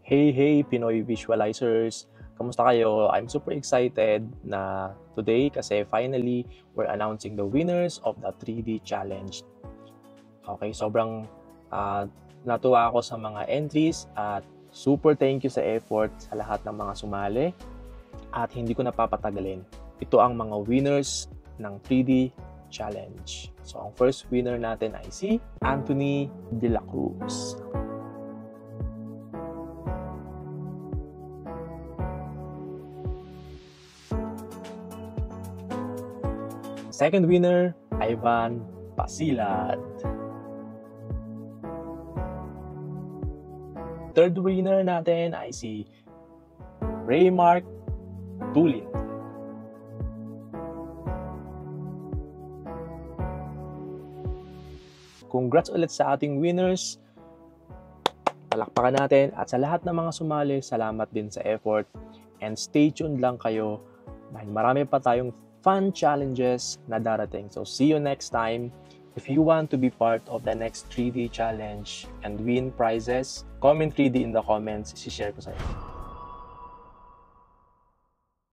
Hey Pinoy Visualizers! Kamusta kayo? I'm super excited na today kasi finally we're announcing the winners of the 3D challenge. Okay, sobrang natuwa ako sa mga entries at super thank you sa effort sa lahat ng mga sumali at hindi ko napapatagalin. Ito ang mga winners ng 3D challenge. So ang first winner natin ay si Anthony De La Cruz. Second winner, Ivan Pasilat. Third winner natin ay si Raymark Tulin. Congrats ulit sa ating winners. Palakpakan natin at sa lahat ng mga sumali, salamat din sa effort. And stay tuned lang kayo dahil marami pa tayong fun challenges na darating. So see you next time. If you want to be part of the next 3D challenge and win prizes, comment 3D in the comments, isi-share ko sa inyo.